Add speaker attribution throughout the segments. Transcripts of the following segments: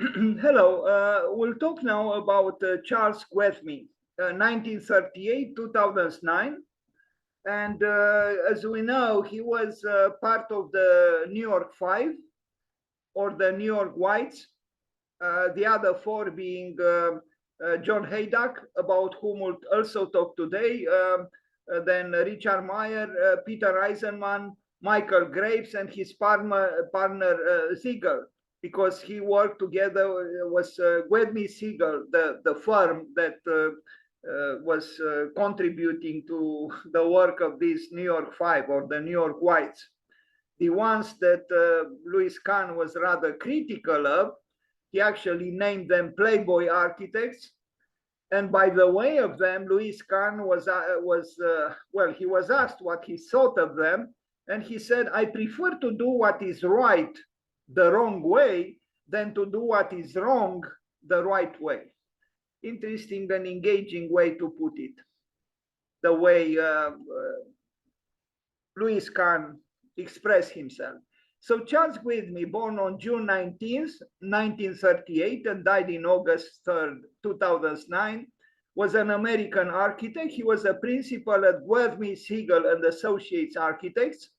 Speaker 1: Hello, we'll talk now about Charles Gwathmey, 1938-2009. And as we know, he was part of the New York Five or the New York Whites, the other four being John Haydock, about whom we'll also talk today, then Richard Meyer, Peter Eisenman, Michael Graves, and his partner Siegel, because he worked together, was Gwathmey Siegel, the firm that was contributing to the work of these New York Five or the New York Whites. The ones that Louis Kahn was rather critical of, he actually named them Playboy architects. And by the way of them, Louis Kahn was he was asked what he thought of them. And he said, I prefer to do what is right the wrong way than to do what is wrong the right way. Interesting and engaging way to put it. The way Louis Kahn expressed himself. So Charles Gwathmey, born on June 19th, 1938 and died in August 3rd, 2009, was an American architect. He was a principal at Gwathmey, Siegel and Associates Architects,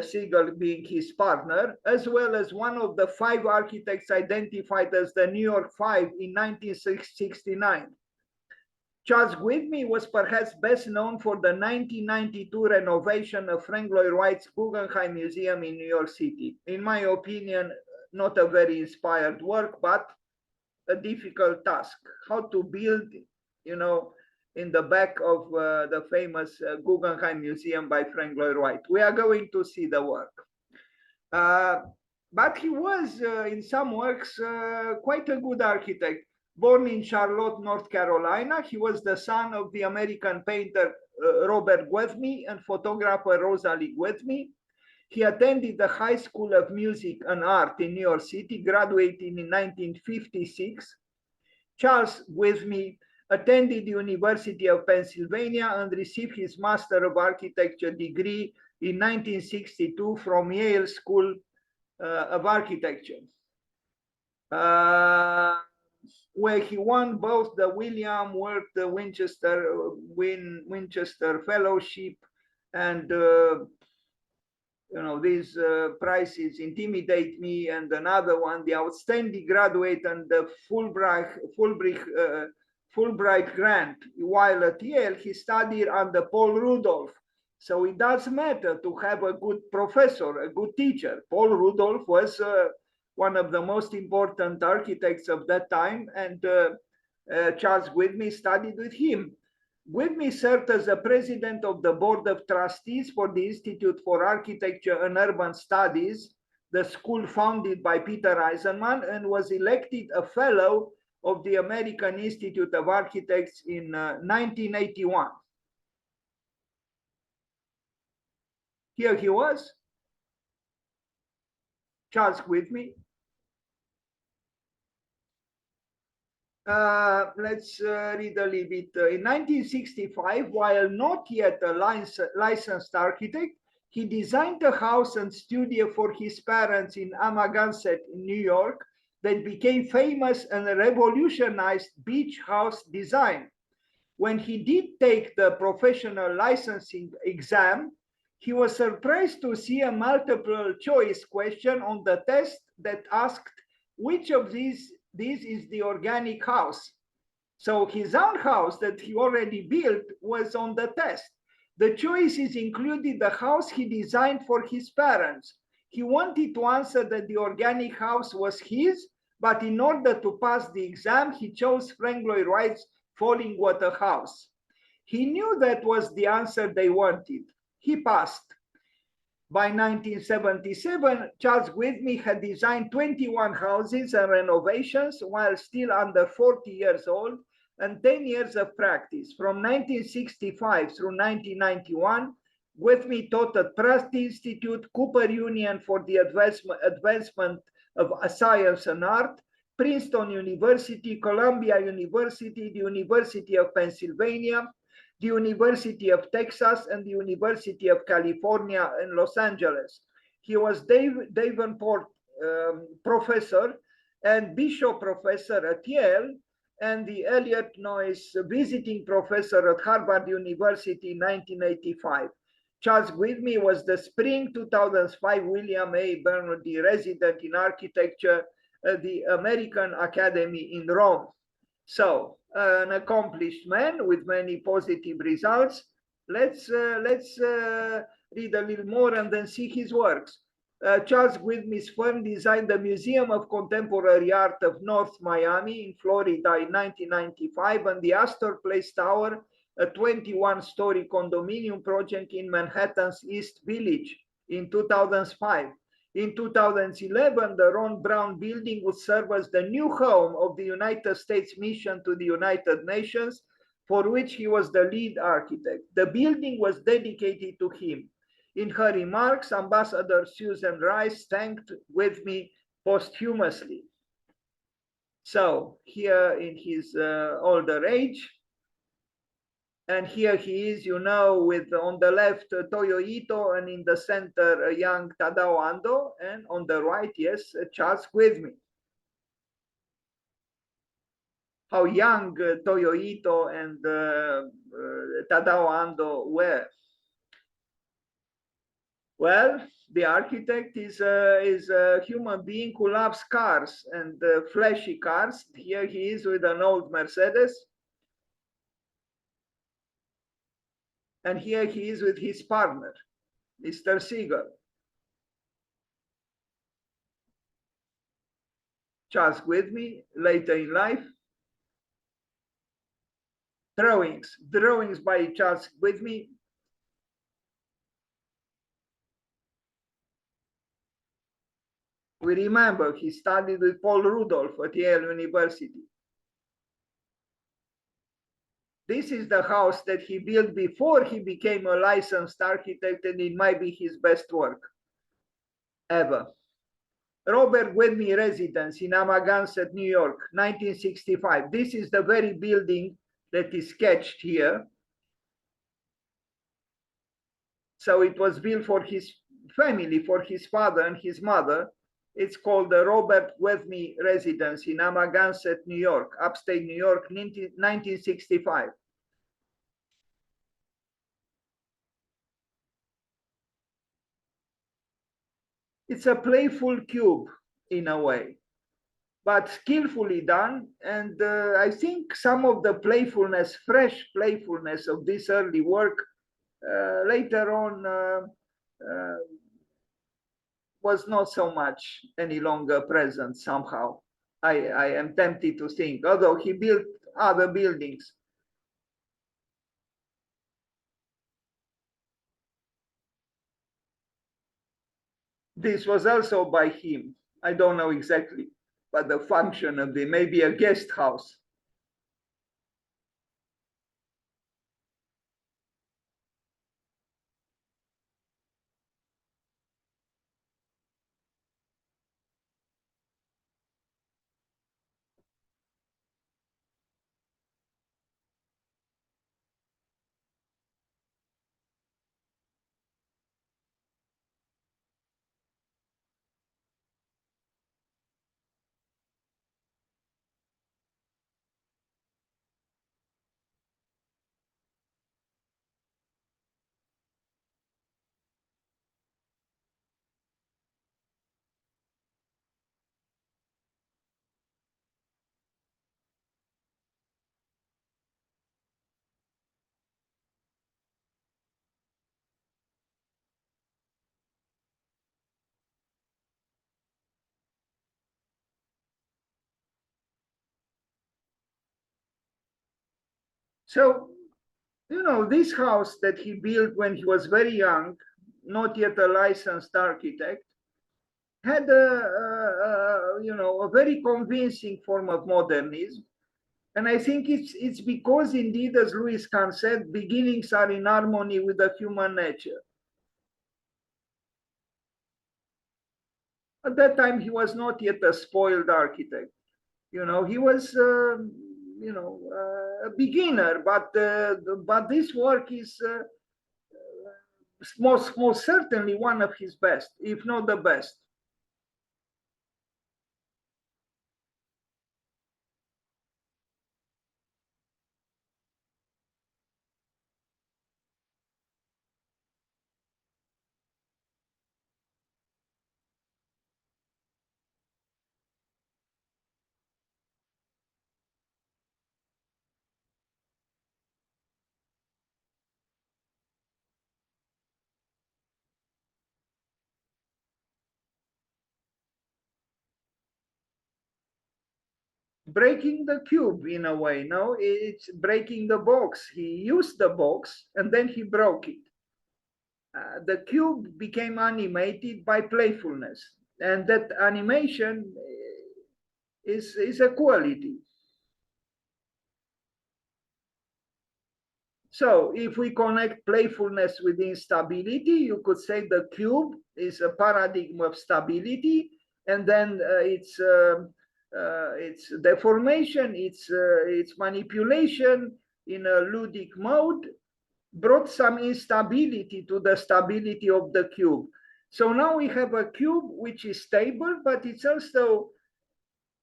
Speaker 1: Siegel being his partner, as well as one of the 5 architects identified as the New York Five in 1969. Charles Gwathmey was perhaps best known for the 1992 renovation of Frank Lloyd Wright's Guggenheim Museum in New York City. In my opinion, not a very inspired work, but a difficult task. How to build, in the back of the famous Guggenheim Museum by Frank Lloyd Wright. We are going to see the work. But he was, in some works, quite a good architect. Born in Charlotte, North Carolina, he was the son of the American painter Robert Gwathmey and photographer Rosalie Gwathmey. He attended the High School of Music and Art in New York City, graduating in 1956. Charles Gwathmey attended the University of Pennsylvania and received his Master of Architecture degree in 1962 from Yale School of Architecture, where he won both the William Wirt Winchester Fellowship and these prizes intimidate me, and another one, the Outstanding Graduate and the Fulbright Grant. While at Yale, he studied under Paul Rudolph. So it does matter to have a good professor, a good teacher. Paul Rudolph was one of the most important architects of that time, and Charles Gwathmey studied with him. Gwathmey served as the president of the Board of Trustees for the Institute for Architecture and Urban Studies, the school founded by Peter Eisenman, and was elected a fellow of the American Institute of Architects in 1981. Here he was, Charles Gwathmey. Let's read a little bit. In 1965, while not yet a licensed architect, he designed a house and studio for his parents in Amagansett, New York, that became famous and revolutionized beach house design. When he did take the professional licensing exam, he was surprised to see a multiple choice question on the test that asked which of these is the organic house. So his own house that he already built was on the test. The choices included the house he designed for his parents. He wanted to answer that the organic house was his, but in order to pass the exam, he chose Frank Lloyd Wright's Fallingwater house. He knew that was the answer they wanted. He passed. By 1977, Charles Gwathmey had designed 21 houses and renovations while still under 40 years old and 10 years of practice. From 1965 through 1991, Gwathmey taught at Pratt Institute, Cooper Union for the Advancement of Science and Art, Princeton University, Columbia University, the University of Pennsylvania, the University of Texas, and the University of California in Los Angeles. He was Davenport professor and Bishop Professor at Yale, and the Elliott Noyes visiting professor at Harvard University in 1985. Charles Gwathmey was the spring 2005 William A. Bernardi resident in architecture at the American Academy in Rome. So, an accomplished man with many positive results. Let's read a little more and then see his works. Charles Gwathmey's firm designed the Museum of Contemporary Art of North Miami in Florida in 1995 and the Astor Place Tower, a 21-story condominium project in Manhattan's East Village in 2005. In 2011, the Ron Brown Building would serve as the new home of the United States Mission to the United Nations, for which he was the lead architect. The building was dedicated to him. In her remarks, Ambassador Susan Rice thanked Gwathmey posthumously. So here in his older age, and here he is, you know, with on the left Toyo Ito, and in the center young Tadao Ando, and on the right, yes, Charles Gwathmey. How young Toyo Ito and Tadao Ando were. Well, the architect is a human being who loves cars and flashy cars. Here he is with an old Mercedes. And here he is with his partner, Mr. Siegel. Charles Gwathmey, later in life. Drawings by Charles Gwathmey. We remember he studied with Paul Rudolph at Yale University. This is the house that he built before he became a licensed architect, and it might be his best work ever. Robert Gwathmey residence in Amagansett, New York, 1965. This is the very building that is sketched here. So it was built for his family, for his father and his mother. It's called the Robert Gwathmey residence in Amagansett, New York, upstate New York, 1965. It's a playful cube in a way, but skillfully done. And I think some of the playfulness, fresh playfulness of this early work later on was not so much any longer present somehow. I am tempted to think, although he built other buildings. This was also by him. I don't know exactly, but the function of the maybe a guest house. So, you know, this house that he built when he was very young, not yet a licensed architect, had a very convincing form of modernism. And I think it's because indeed, as Louis Kahn said, beginnings are in harmony with the human nature. At that time, he was not yet a spoiled architect. You know, he was, a beginner, but this work is most certainly one of his best, if not the best. breaking the cube in a way. No, it's breaking the box. He used the box and then he broke it. The cube became animated by playfulness, and that animation is a quality. So if we connect playfulness with instability, you could say the cube is a paradigm of stability, and then it's deformation, it's manipulation in a ludic mode brought some instability to the stability of the cube. So now we have a cube which is stable, but it's also,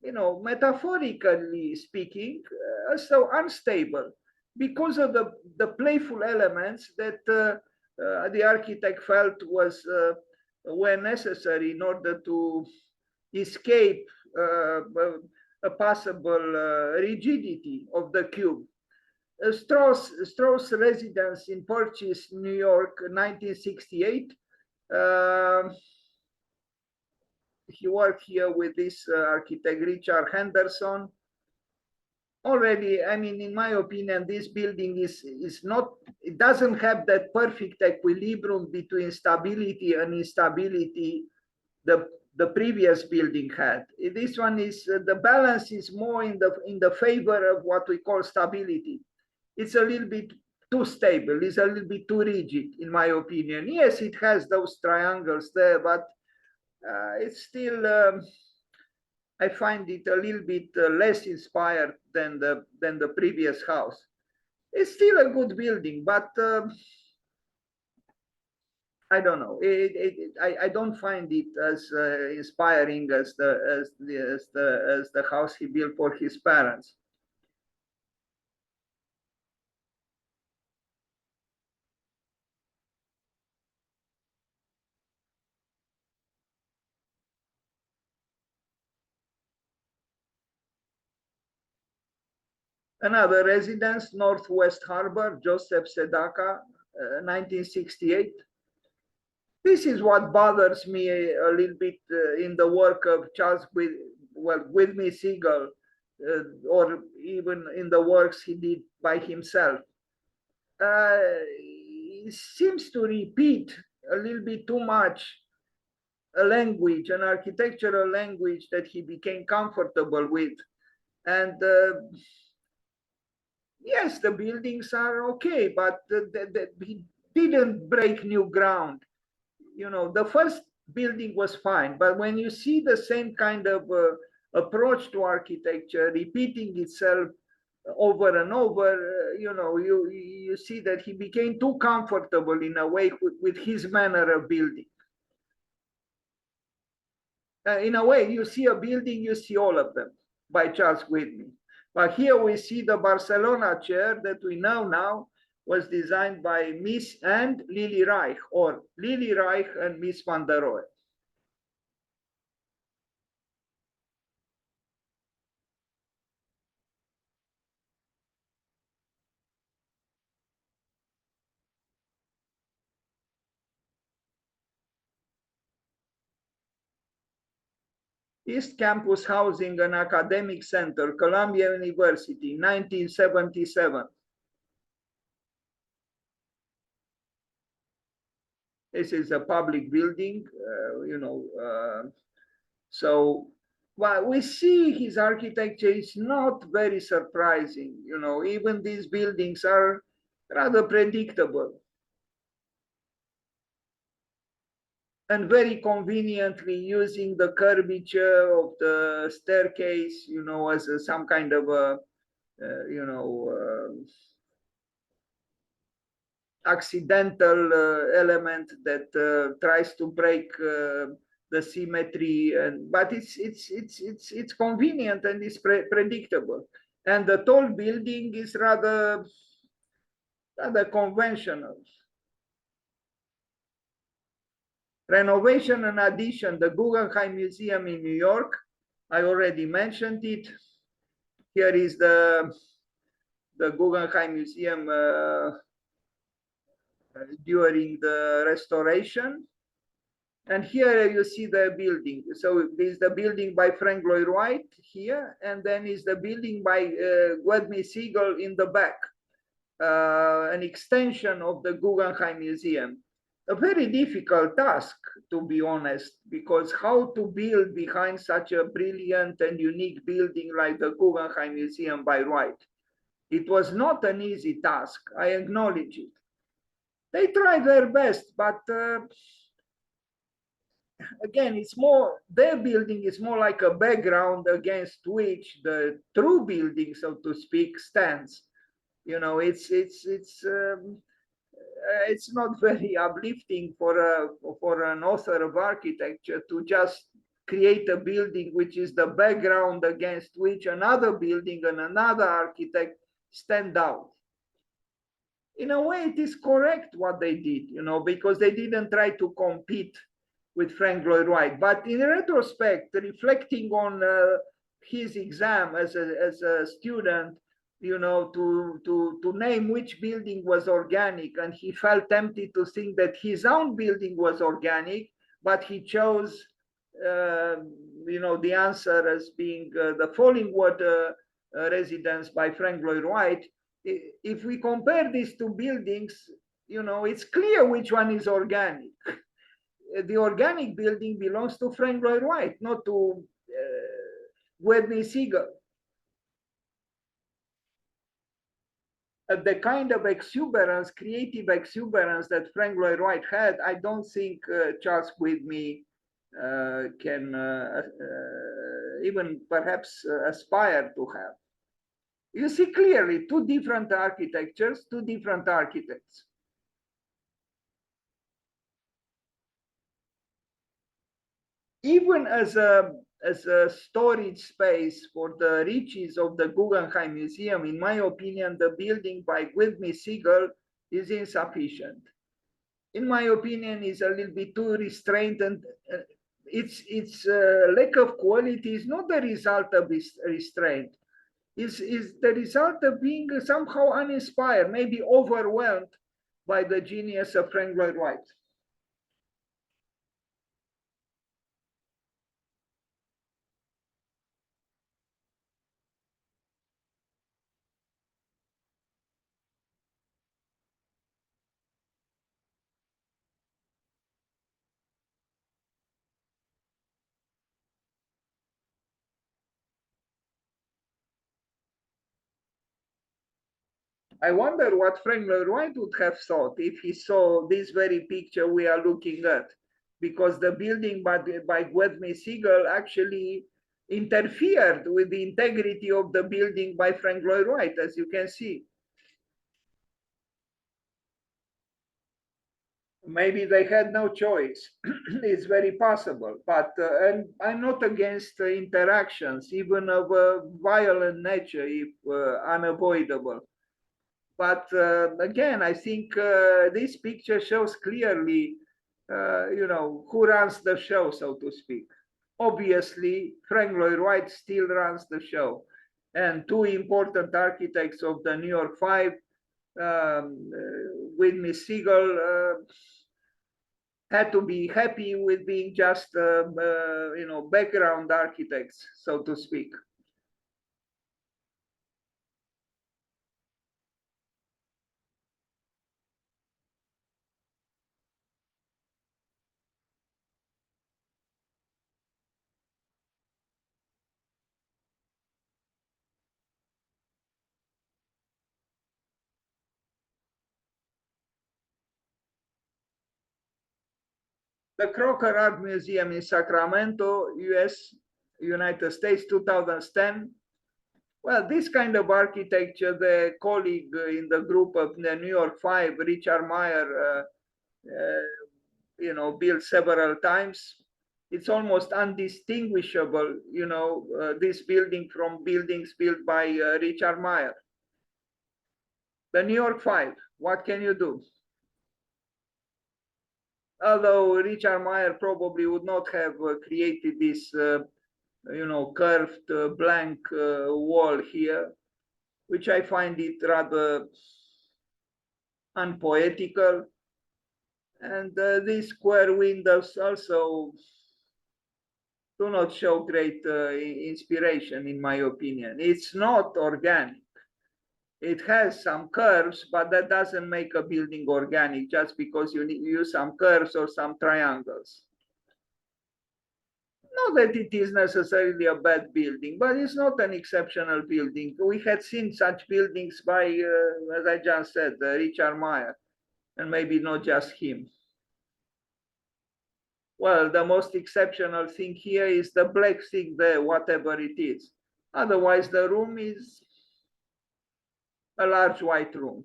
Speaker 1: metaphorically speaking, also unstable because of the playful elements that the architect felt were necessary in order to escape a possible rigidity of the cube. Strauss residence in Purchase, New York, 1968. He worked here with this architect, Richard Henderson. Already, I mean, in my opinion, this building is not, it doesn't have that perfect equilibrium between stability and instability the previous building had. This one is, the balance is more in the favor of what we call stability. It's a little bit too stable, it's a little bit too rigid, in my opinion. Yes, it has those triangles there, but it's still, I find it a little bit less inspired than the previous house. It's still a good building, but I don't know. I don't find it as inspiring as the house he built for his parents. Another residence, Northwest Harbor, Joseph Sedaka, 1968. This is what bothers me a little bit in the work of Charles Gwathmey Siegel, or even in the works he did by himself. He seems to repeat a little bit too much a language, an architectural language that he became comfortable with. And yes, the buildings are okay, but he didn't break new ground. The first building was fine, but when you see the same kind of approach to architecture repeating itself over and over, you see that he became too comfortable in a way with his manner of building. In a way, you see a building, you see all of them by Charles Gwathmey. But here we see the Barcelona chair that we know now was designed by Miss and Lily Reich, or Lily Reich and Miss van der Rohe. East Campus Housing and Academic Center, Columbia University, 1977. This is a public building, so well, we see his architecture is not very surprising. Even these buildings are rather predictable. And very conveniently using the curvature of the staircase, as some kind of a, accidental element that tries to break the symmetry, but it's convenient and it's predictable. And the tall building is rather conventional. Renovation and addition, the Guggenheim Museum in New York. I already mentioned it. Here is the Guggenheim Museum during the restoration. And here you see the building. So this is the building by Frank Lloyd Wright here, and then is the building by Gwathmey Siegel in the back, an extension of the Guggenheim Museum. A very difficult task, to be honest, because how to build behind such a brilliant and unique building like the Guggenheim Museum by Wright. It was not an easy task, I acknowledge it. They tried their best, but again, it's more, their building is more like a background against which the true building, so to speak, stands. You know, it's not very uplifting for an author of architecture to just create a building which is the background against which another building and another architect stand out. In a way, it is correct what they did, you know, because they didn't try to compete with Frank Lloyd Wright. But in retrospect, reflecting on his exam as a student, you know, to name which building was organic, and he felt tempted to think that his own building was organic, but he chose, you know, the answer as being the Fallingwater residence by Frank Lloyd Wright. If we compare these two buildings, you know, it's clear which one is organic. The organic building belongs to Frank Lloyd Wright, not to Gwathmey Siegel. The kind of exuberance, creative exuberance that Frank Lloyd Wright had, I don't think Charles Gwathmey can even perhaps aspire to have. You see clearly two different architectures, two different architects. Even as a storage space for the riches of the Guggenheim Museum, in my opinion, the building by Gwathmey Siegel is insufficient. In my opinion, is a little bit too restrained, and its lack of quality is not the result of restraint. Is the result of being somehow uninspired, maybe overwhelmed by the genius of Frank Lloyd Wright. I wonder what Frank Lloyd Wright would have thought if he saw this very picture we are looking at, because the building by Gwathmey Siegel actually interfered with the integrity of the building by Frank Lloyd Wright, as you can see. Maybe they had no choice. It's very possible, but and I'm not against interactions, even of a violent nature, if unavoidable. But again, I think this picture shows clearly, you know, who runs the show, so to speak. Obviously, Frank Lloyd Wright still runs the show, and two important architects of the New York Five, Gwathmey Siegel, had to be happy with being just, you know, background architects, so to speak. The Crocker Art Museum in Sacramento, United States, 2010. Well, this kind of architecture, the colleague in the group of the New York Five, Richard Meyer, you know, built several times. It's almost undistinguishable, you know, this building from buildings built by Richard Meyer. The New York Five, what can you do? Although Richard Meyer probably would not have created this, you know, curved blank wall here, which I find it rather unpoetical. And these square windows also do not show great inspiration, in my opinion. It's not organic. It has some curves, but that doesn't make a building organic just because you use some curves or some triangles. Not that it is necessarily a bad building, but it's not an exceptional building. We had seen such buildings by, as I just said, Richard Meyer, and maybe not just him. Well, the most exceptional thing here is the black thing there, whatever it is. Otherwise, the room is a large white room.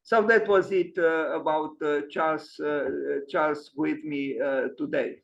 Speaker 1: So that was it about Charles Gwathmey today.